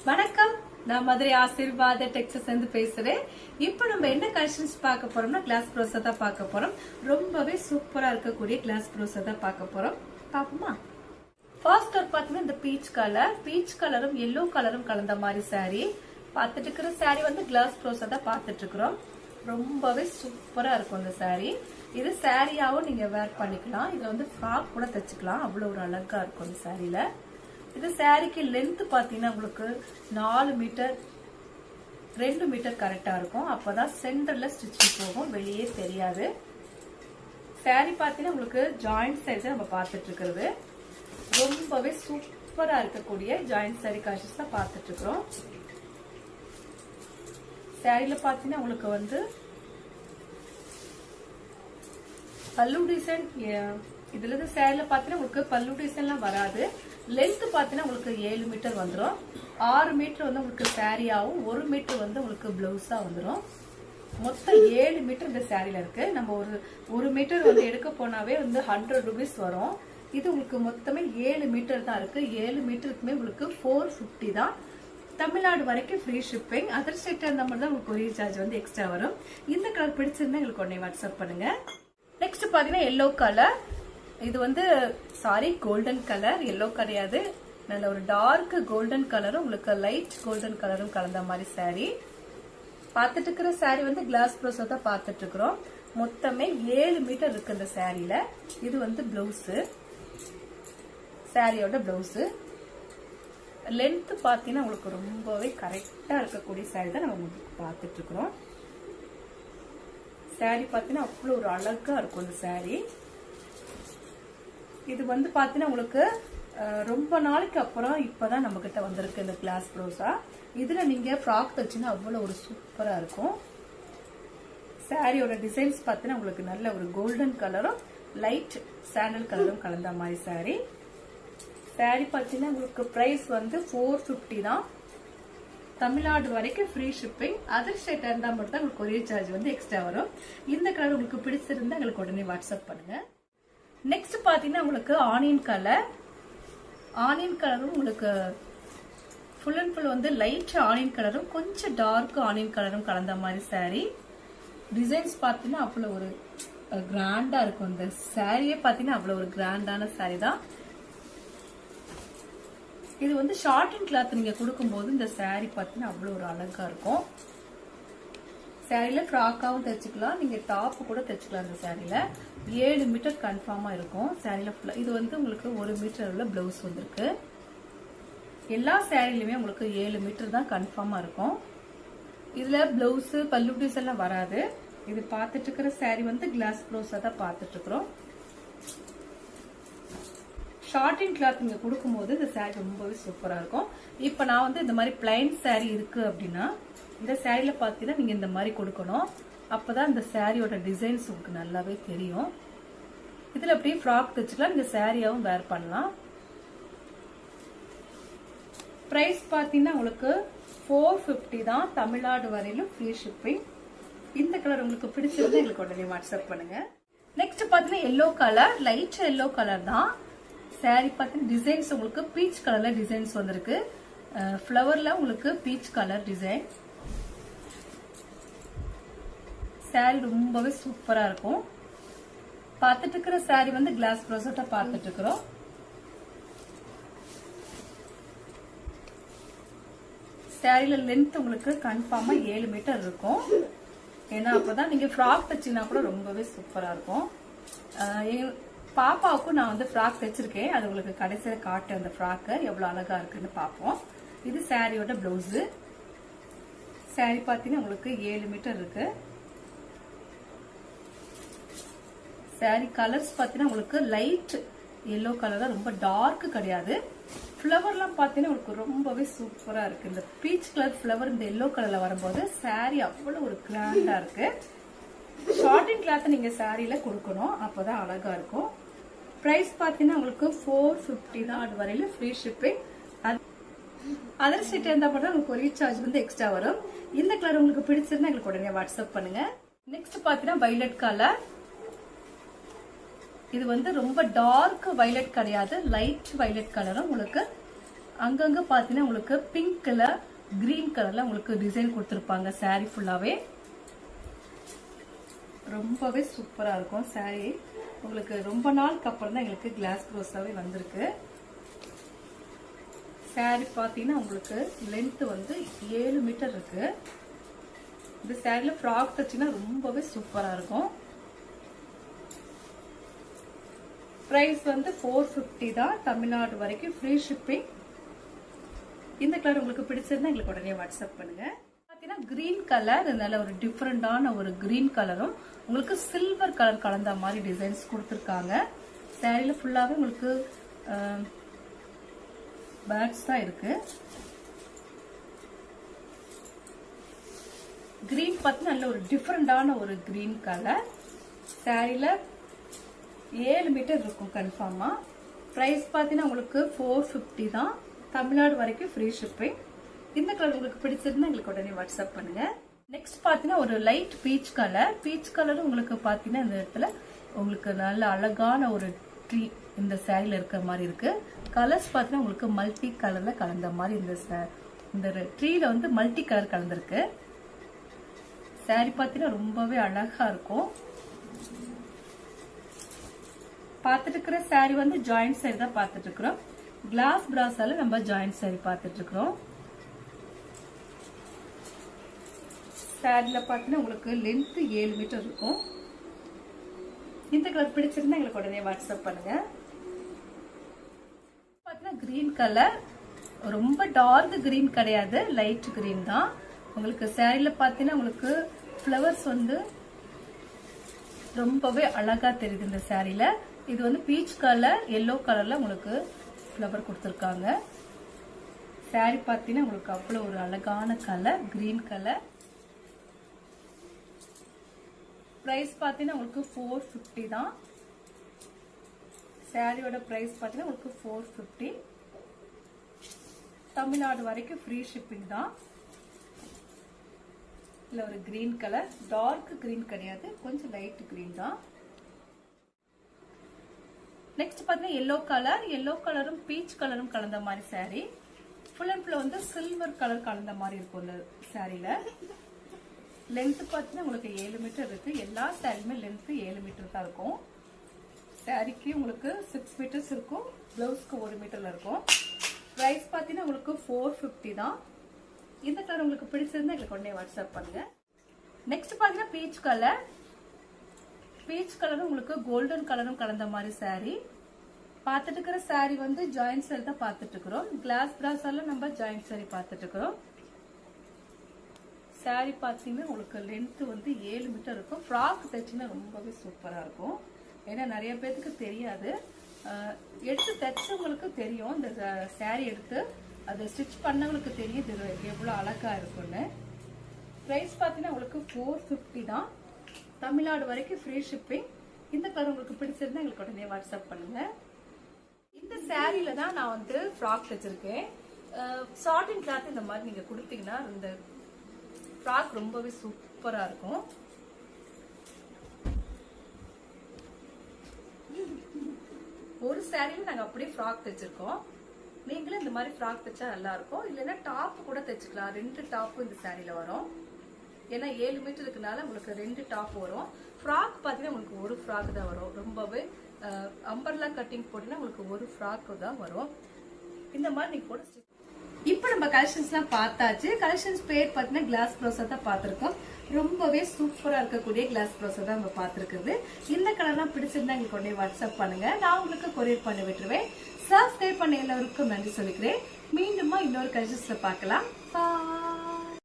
வணக்கம், நான் மதுரை ஆசீர்வாத டெக்ஸஸ் இருந்து பேசுறேன். இப்போ நம்ம என்ன கலெக்ஷன்ஸ் பார்க்க போறோம்னா கிளாஸ் ப்ரோஸா தான் பார்க்க போறோம். ரொம்பவே சூப்பரா இருக்கக்கூடிய கிளாஸ் ப்ரோஸா தான் பார்க்க போறோம். பாப்போமா? ஃபர்ஸ்ட் ஒரு பாத்தீங்கன்னா இந்த பீச் கலரும் எல்லோ கலரும் கலந்த மாதிரி saree பார்த்துட்டு இருக்கிற saree வந்து கிளாஸ் ப்ரோஸா தான் பார்த்துட்டு இருக்கிறோம். ரொம்பவே சூப்பரா இருக்கும் இந்த saree. இது சாரியாவும் நீங்க வேர் பண்ணிக்கலாம். இதுல வந்து ஃப்ராக் கூட தச்சுக்கலாம். அவ்வளவு ஒரு அழகா இருக்கும் இந்த சாரியில. இது சாரிக்கு லென்த் பாத்தீங்கன்னா உங்களுக்கு 4 மீட்டர் 2 மீட்டர் கரெக்டா இருக்கும். அப்பதான் சென்டர்ல ஸ்டிச்சிங் போகும், வெளியே தெரியாது. சாரி பாத்தீங்கன்னா உங்களுக்கு ஜாயிண்ட் சைஸ் நம்ம பார்த்துட்டு இருக்கிறது. ரொம்பவே சூப்பரா இருக்கக்கூடிய ஜாயிண்ட் சாரி கலெக்ஷன்ஸ் தான் பார்த்துட்டு இருக்கிறோம். சாரியில பாத்தீங்கன்னா உங்களுக்கு வந்து பல்லு டிசைன், இதுல இருந்து சாரில பாத்தீங்கன்னா உங்களுக்கு பல்லு டிசைன்லாம் வராது. லென்த் பாத்தீங்கன்னா உங்களுக்கு 7 மீட்டர் வந்துடும். 6 மீட்டர் வந்து உங்களுக்கு சாரியாவும் 1 மீட்டர் வந்து உங்களுக்கு பிளவுஸா வந்துடும். மொத்தம் 7 மீட்டர் இந்த சாரில இருக்கு. நம்ம ஒரு மீட்டர் வந்து எடுக்க போனாவே வந்து 100 ரூபீஸ் வரும். இது உங்களுக்கு மொத்தமே 7 மீட்டர் தான் இருக்கு. 7 மீட்டருக்குமே உங்களுக்கு 450 தான். தமிழ்நாடு வரைக்கும் ஃப்ரீ ஷிப்பிங். அதர் ஸ்டேட்டா இருந்த மாதிரி தான் உங்களுக்கு கொரியர் சார்ஜ் வந்து எக்ஸ்ட்ரா வரும். இந்த கலர் பிடிச்சிருந்தா எங்களுக்கு உடனே வாட்ஸ்அப் பண்ணுங்க. நெக்ஸ்ட் பாத்தீங்கன்னா எல்லோ கலர். இது வந்து கோல்டன் கலர், எல்லோ கிடையாது. நல்ல ஒரு டார்க் கோல்டன் கலரும் உங்களுக்கு லைட் கோல்டன் கலரும் கலந்த மாதிரி சாரி பார்த்துட்டு இருக்கிற சாரி வந்து கிளாஸ் ப்ரோஸா தான் பார்த்துட்டு இருக்கிறோம். மொத்தமே 7 மீட்டர் இருக்கு இந்த சாரியில. இது வந்து பிளவுஸ், சாரியோட பிளவுஸ். லென்த் பாத்தீங்கன்னா உங்களுக்கு ரொம்பவே கரெக்டா இருக்கக்கூடிய சாரி தான் நம்ம பார்த்துட்டு இருக்கிறோம். சாரி பாத்தீங்கன்னா அவ்வளவு ஒரு அழகா இருக்கும் இந்த சாரி. இது வந்து பாத்தீங்கன்னா உங்களுக்கு ரொம்ப நாளைக்கு அப்புறம் இப்பதான் நம்ம கிட்ட வந்திருக்கு இந்த கிளாஸ் ப்ரோஸா. இதுல நீங்க ஃப்ராக் தச்சுன்னா அவ்வளவு ஒரு சூப்பரா இருக்கும். சாரியோட டிசைன்ஸ் பாத்தீங்கன்னா உங்களுக்கு நல்ல ஒரு கோல்டன் கலரும் லைட் சாண்டல் கலரும் கலந்த மாதிரி சாரி. சாரி பாத்தீங்கன்னா உங்களுக்கு பிரைஸ் வந்து 450 தான். தமிழ்நாடு வரைக்கும் ஃப்ரீ ஷிப்பிங். அதர் ஸ்டேட்டா இருந்தா மட்டும் தான் உங்களுக்கு கொரியர் சார்ஜ் வந்து எக்ஸ்ட்ரா வரும். இந்த கலர் உங்களுக்கு பிடிச்சிருந்தா எங்களுக்கு உடனே வாட்ஸ்அப் பண்ணுங்க. நெக்ஸ்ட் பாத்தீங்கன்னா உங்களுக்கு ஆனியன் கலரும் உங்களுக்கு ஃபுல் அண்ட் ஃபுல் வந்து லைட் ஆனியன் கலரும் கொஞ்சம் டார்க் ஆனியன் கலரும் கலந்த மாதிரி சாரி. டிசைன்ஸ் பாத்தீங்கன்னா அவ்வளவு ஒரு கிராண்டா இருக்கும். இந்த சாரியே பாத்தீங்கன்னா அவ்வளவு ஒரு கிராண்டான சாரி தான். இது வந்து ஷார்ட் அண்ட் கிளாத் நீங்க கொடுக்கும்போது இந்த சாரி பாத்தீங்கன்னா அவ்வளவு ஒரு அழகா இருக்கும். சாரியில ஃப்ராக்காவும் தைச்சுக்கலாம், நீங்க டாப் கூட தைச்சுக்கலாம். இந்த சாரியில 7 மீட்டர் கன்ஃபார்மா இருக்கும். சாரியில ஃபுல்லா இது வந்து உங்களுக்கு 1 மீட்டர் உள்ள பிளவுஸ் வந்திருக்கு. எல்லா சாரிலுமே உங்களுக்கு 7 மீட்டர் தான் கன்ஃபார்மா இருக்கும். இதுல பிளவுஸ் பல்லு டிசைன் எல்லாம் வராது. இது பார்த்துட்டு இருக்கிற சாரி வந்து கிளாஸ் ப்ரோஸா தான் பார்த்துட்டு இருக்கிறோம். ஷார்ட் அண்ட் கிளாத் நீங்க கொடுக்கும்போது இந்த சாரி ரொம்பவே சூப்பரா இருக்கும். இப்ப நான் வந்து இந்த மாதிரி பிளைன் சாரி இருக்கு அப்படின்னா இந்த சாரியில பாத்தீங்கன்னா நீங்க இந்த மாதிரி கொடுக்கணும். அப்பதான் இந்த சாரியோட டிசைன்ஸ் உங்களுக்கு நல்லாவே தெரியும். இதுல அப்படியே ஃப்ராக் தச்சுக்கலாம், இந்த சாரியாவும் வேர் பண்ணலாம். பிரைஸ் பாத்தீங்கன்னா உங்களுக்கு 450 தான். தமிழ்நாடு வரையிலும் ஃப்ரீ ஷிப்பிங். இந்த கலர் உங்களுக்கு பிடிச்சிருந்தா எங்களுக்கு உடனே வாட்ஸ்அப் பண்ணுங்க. நெக்ஸ்ட் பாத்தீங்கன்னா yellow colour, light yellow colour தான். சாரி பாத்தீங்கன்னா டிசைன்ஸ் உங்களுக்கு பீச் கலர்ல டிசைன்ஸ் வந்திருக்கு. ஃபிளவர்ல உங்களுக்கு பீச் கலர் டிசைன். சாரி ரொம்பவே சூப்பரா இருக்கும். பார்த்துட்டு இருக்கிற சாரி வந்து கிளாஸ் ப்ரோஸா தான் பார்த்துட்டு இருக்கிறோம். சாரியில லென்த் உங்களுக்கு கன்ஃபார்மா 7 மீட்டர் இருக்கும். ஏன்னா அப்பதான் நீங்க ஃப்ராக் தச்சினா கூட ரொம்பவே சூப்பரா இருக்கும். பாப்பாவுக்கும் நான் வந்து ஃப்ராக் தைச்சிருக்கேன். அது உங்களுக்கு கடைசியில காட்டு அந்த ஃப்ராக் எவ்வளவு அழகா இருக்குன்னு பாப்போம். இது சாரியோட பிளவுஸ். சாரி பாத்தீங்கன்னா உங்களுக்கு 7 மீட்டர் இருக்கு. சாரி கலர்ஸ் பாத்தீங்கன்னா உங்களுக்கு லைட் எல்லோ கலர் தான், ரொம்ப டார்க் கிடையாது. ஃபிளவர்லாம் பாத்தீங்கன்னா உங்களுக்கு ரொம்பவே சூப்பரா இருக்கு. இந்த பீச் கலர் ஃபிளவர் இந்த எல்லோ கலர்ல வரும்போது சாரி அவ்வளவு ஒரு கிராண்டா இருக்கு. ஷார்ட் அண்ட் கிளாத் நீங்க சாரியில கொடுக்கணும், அப்பதான் அழகா இருக்கும். பிரைஸ் பாத்தீங்கன்னா உங்களுக்கு 450 தான். அது வரையில ஃப்ரீ ஷிப்பிங். அதர் ஸ்டேட் இருந்தா மட்டும் உங்களுக்கு கொரியர் சார்ஜ் வந்து எக்ஸ்ட்ரா வரும். இந்த கலர் உங்களுக்கு பிடிச்சிருந்தா எங்களுக்கு உடனே வாட்ஸ்அப் பண்ணுங்க. நெக்ஸ்ட் பாத்தீங்கன்னா வைலட் கலர். இது வந்து ரொம்ப டார்க் வைலட் கிடையாது, லைட் வைலட் கலரும் உங்களுக்கு அங்கங்க பாத்தீங்கன்னா உங்களுக்கு பிங்க் கலர் கிரீன் கலர்ல உங்களுக்கு டிசைன் கொடுத்திருப்பாங்க saree ஃபுல்லாவே. ரொம்பவே சூப்பரா இருக்கும் saree. உங்களுக்கு ரொம்ப நாளுக்கு அப்புறம் தான் எங்களுக்கு கிளாஸ் ப்ரோஸாவே வந்திருக்கு. saree பாத்தீங்கன்னா உங்களுக்கு லென்த் வந்து 7 மீட்டர் இருக்கு. இந்த சாரில ஃப்ராக் தச்சுனா ரொம்பவே சூப்பரா இருக்கும். பிரைஸ் வந்து 450 தான். தமிழ்நாடு வரைக்கும் ஃப்ரீ ஷிப்பிங். இந்த கலர் உங்களுக்கு பிடிச்சிருந்தா எங்களுக்கு உடனே வாட்ஸ்அப் பண்ணுங்க. பாத்தீங்கன்னா கிரீன் கலர், நல்ல ஒரு டிஃபரெண்டான ஒரு கிரீன் கலரும் உங்களுக்கு சில்வர் கலர் கலந்த மாதிரி டிசைன்ஸ் கொடுத்துருக்காங்க. சாரில ஃபுல்லாவே உங்களுக்கு பேட்ஸ் தான் இருக்கு. கிரீன் பார்த்து நல்ல ஒரு டிஃபரெண்டான ஒரு கிரீன் கலர். சாரில 7 மீட்டர் இருக்கும் கன்ஃபார்மா. பிரைஸ் பாத்தீங்கன்னா உங்களுக்கு 450 தான். தமிழ்நாடு வரைக்கும் ஃப்ரீ ஷிப்பிங். இந்த கலர் உங்களுக்கு பிடிச்சிருந்தா எங்களுக்கு உடனே வாட்ஸ்அப் பண்ணுங்க. நெக்ஸ்ட் பாத்தீங்கன்னா ஒரு light peach colour. Peach colour உங்களுக்கு பாத்தீங்கன்னா இந்த இடத்துல உங்களுக்கு நல்ல அழகான ஒரு ட்ரீ இந்த சாரில இருக்கிற மாதிரி இருக்கு. கலர்ஸ் பாத்தீங்கன்னா உங்களுக்கு மல்டி கலர்ல கலந்த மாதிரி இந்த ட்ரீல வந்து மல்டி கலர் கலந்துருக்கு. சாரி பாத்தீங்கன்னா ரொம்பவே அழகா இருக்கும். பாத்துட்டு இருக்கிற சாரி வந்து ஜாயிண்ட் சாரி தான் பாத்துட்டு இருக்கிறோம். கிளாஸ் பிராஸால நம்ம ஜாயிண்ட் சாரி பாத்துட்டு இருக்கிறோம். சாரில பாத்தீங்கன்னா உங்களுக்கு லென்த் 7 மீட்டர் இருக்கும். இந்த கலர் பிடிச்சிருந்தா எங்களுக்கு உடனே வாட்ஸ்அப் பண்ணுங்க. பாத்தீங்கன்னா கிரீன் கலர், ரொம்ப டார்க் கிரீன் கிடையாது, லைட் கிரீன் தான். உங்களுக்கு சாரில பாத்தீங்கன்னா உங்களுக்கு ஃப்ளவர்ஸ் வந்து ரொம்பவே அழகா தெரியுது இந்த சாரில. இது வந்து பீச் கலர், எல்லோ கலர்ல உங்களுக்கு ஃப்ளவர் கொடுத்திருக்காங்க. சாரி பாத்தீங்கன்னா உங்களுக்கு அவ்வளவு ஒரு அழகான கலர், கிரீன் கலர். பிரைஸ் பாத்தீங்கன்னா உங்களுக்கு 450 தான். சாரியோட பிரைஸ் பாத்தீங்கன்னா உங்களுக்கு 450. தமிழ்நாடு வரைக்கும் ஃப்ரீ ஷிப்பிங் தான். இல்ல ஒரு கிரீன் கலர், டார்க் கிரீன் கிடையாது, கொஞ்சம் லைட் கிரீன் தான். நெக்ஸ்ட் பாத்தீங்கன்னா எல்லோ கலர். எல்லோ கலரும் பீச் கலரும் கலந்த மாதிரி சாரி. ஃபுல் அண்ட் ஃபுல் வந்து சில்வர் கலர் கலந்த மாதிரி இருக்கும் இந்த சாரில. லென்த் பாத்தீங்கன்னா உங்களுக்கு 7 மீட்டர் இருக்கு. எல்லா சாரியுமே லென்த் 7 மீட்டர் தான் இருக்கும். சாரிக்கு உங்களுக்கு 6 மீட்டர்ஸ் இருக்கும். பிளவுஸ்க்கு 1 மீட்டர்ல இருக்கும். பிரைஸ் பாத்தீங்கன்னா உங்களுக்கு 450 தான். இந்த கலர் உங்களுக்கு பிடிச்சிருந்தா எங்களுக்கு உடனே வாட்ஸ்அப் பண்ணுங்க. நெக்ஸ்ட் பாத்தீங்கன்னா பீச் கலர். பீச் கலரும் உங்களுக்கு கோல்டன் கலரும் கலந்த மாதிரி சாரி. பாத்துட்டு இருக்கிற சாரி வந்து ஜாயிண்ட் சாரி தான் பாத்துட்டு இருக்கிறோம். கிளாஸ் பிராஸால நம்ம ஜாயிண்ட் சாரி பாத்துட்டு இருக்கிறோம். சாரி பாத்தீங்கன்னா உங்களுக்கு லென்த் வந்து 7 மீட்டர் இருக்கும். ஃப்ராக் தைச்சுன்னா ரொம்பவே சூப்பரா இருக்கும். ஏன்னா நிறைய பேருக்கு தெரியாது, எடுத்து தைச்சவங்களுக்கு தெரியும். இந்த சாரி எடுத்து அதை ஸ்டிச் பண்ணவங்களுக்கு தெரியும் இது எவ்வளவு அழகா இருக்கும்னு. பிரைஸ் பாத்தீங்கன்னா உங்களுக்கு 450 தான். தமிழ்நாடு வரைக்கும் ஃப்ரீ ஷிப்பிங். இந்த கலர் உங்களுக்கு பிடிச்சிருந்தா எங்களுக்கு உடனே வாட்ஸ்அப் பண்ணுங்க. இந்த சாரில தான் நான் வந்து ஃப்ராக் தைச்சிருக்கேன். சாட்டின் கிளாத் இந்த மாதிரி நீங்க கொடுத்தீங்கன்னா இந்த ஃப்ராக் ரொம்பவே சூப்பரா இருக்கும். ஒரு சாரியில நாங்க அப்படியே ஃப்ராக் தைச்சிருக்கோம். நீங்களும் இந்த மாதிரி ஃப்ராக் தைச்சா நல்லா இருக்கும். இல்லைன்னா டாப் கூட தைச்சுக்கலாம். 2 டாப்பும் இந்த சாரியில வரும். ஏன்னா 7 மீட்டர் இருக்கனால உங்களுக்கு 2 டாப் வரும். ஃப்ராக் பாத்தீங்கன்னா உங்களுக்கு ஒரு ஃப்ராக் தான் வரும். ரொம்பவே அம்பர்லா கட்டிங் போட்டீங்கன்னா உங்களுக்கு ஒரு ஃப்ராக் தான் வரும். இந்த மாதிரி நீங்க போட்டு இப்ப நம்ம கலெக்ஷன்ஸ் எல்லாம் பார்த்தாச்சு. கலெக்ஷன்ஸ் பேர் பாத்தீங்கன்னா கிளாஸ் ப்ரோஸா தான் பாத்திருக்கோம். ரொம்பவே சூப்பரா இருக்கக்கூடிய கிளாஸ் ப்ரோஸா தான் நம்ம பாத்துருக்குது. இந்த கலர்லாம் பிடிச்சிருந்தா எங்களுக்கு உடனே வாட்ஸ்அப் பண்ணுங்க. நான் உங்களுக்கு கொரியர் பண்ணி விட்டுருவேன். சப்ஸ்கிரைப் பண்ண எல்லாருக்கும் நன்றி சொல்லிக்கிறேன். மீண்டுமா இன்னொரு கலெக்ஷன்ஸ்ல பார்க்கலாம்.